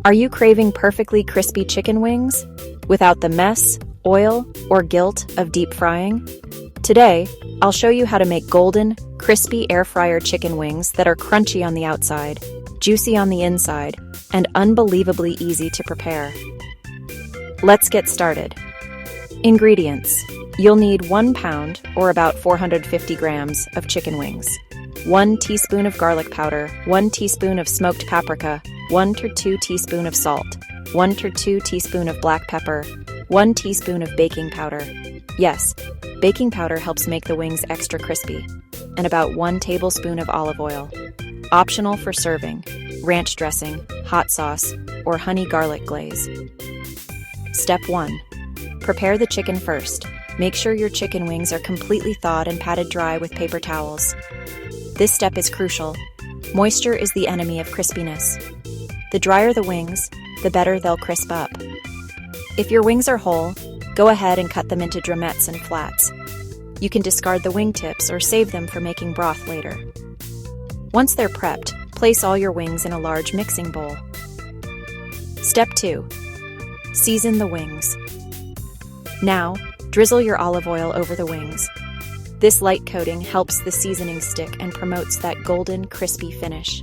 Are you craving perfectly crispy chicken wings without the mess, oil, or guilt of deep frying? Today, I'll show you how to make golden, crispy air fryer chicken wings that are crunchy on the outside, juicy on the inside, and unbelievably easy to prepare. Let's get started. Ingredients. You'll need 1 pound, or about 450 grams, of chicken wings, 1 teaspoon of garlic powder, 1 teaspoon of smoked paprika, 1 to 2 teaspoons of salt, 1 to 2 teaspoons of black pepper, 1 teaspoon of baking powder. Yes, baking powder helps make the wings extra crispy, and about 1 tablespoon of olive oil. Optional for serving, ranch dressing, hot sauce, or honey garlic glaze. Step 1. Prepare the chicken first. Make sure your chicken wings are completely thawed and patted dry with paper towels. This step is crucial. Moisture is the enemy of crispiness. The drier the wings, the better they'll crisp up. If your wings are whole, go ahead and cut them into drumettes and flats. You can discard the wing tips or save them for making broth later. Once they're prepped, place all your wings in a large mixing bowl. Step 2. Season the wings. Now, drizzle your olive oil over the wings. This light coating helps the seasoning stick and promotes that golden, crispy finish.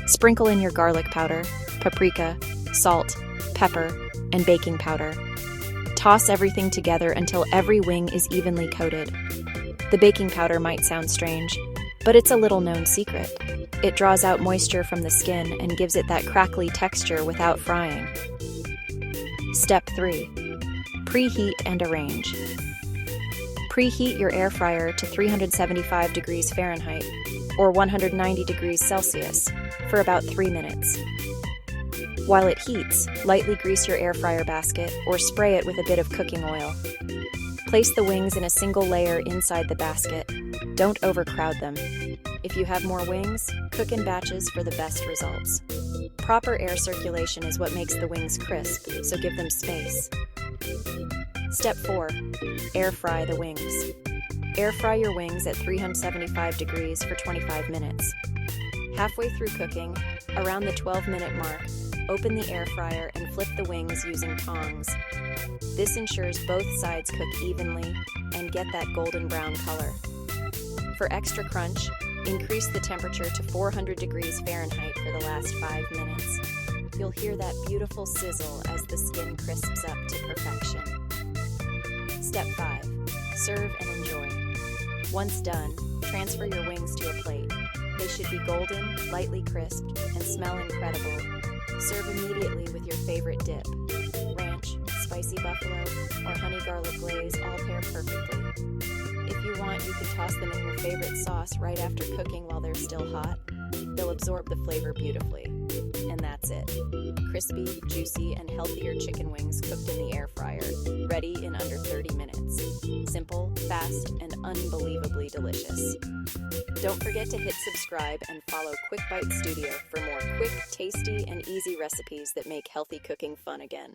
Sprinkle in your garlic powder, paprika, salt, pepper, and baking powder. Toss everything together until every wing is evenly coated. The baking powder might sound strange, but it's a little-known secret. It draws out moisture from the skin and gives it that crackly texture without frying. Step 3. Preheat and arrange. Preheat your air fryer to 375 degrees Fahrenheit or 190 degrees Celsius for about 3 minutes. While it heats, lightly grease your air fryer basket or spray it with a bit of cooking oil. Place the wings in a single layer inside the basket. Don't overcrowd them. If you have more wings, cook in batches for the best results. Proper air circulation is what makes the wings crisp, so give them space. Step 4. Air fry the wings. Air fry your wings at 375 degrees for 25 minutes. Halfway through cooking, around the 12-minute mark, open the air fryer and flip the wings using tongs. This ensures both sides cook evenly and get that golden brown color. For extra crunch, increase the temperature to 400 degrees Fahrenheit for the last 5 minutes. You'll hear that beautiful sizzle as the skin crisps up to perfection. Step 5. Serve and enjoy. Once done, transfer your wings to a plate. They should be golden, lightly crisped, and smell incredible. Serve immediately with your favorite dip. Ranch, spicy buffalo, or honey garlic glaze all pair perfectly. If you want, you can toss them in your favorite sauce right after cooking while they're still hot. They'll absorb the flavor beautifully. And that's it. Crispy, juicy, and healthier chicken wings cooked in the air fryer, ready in under 30 minutes. Simple, fast, and unbelievably delicious. Don't forget to hit subscribe and follow QuickBite Studio for more quick, tasty, and easy recipes that make healthy cooking fun again.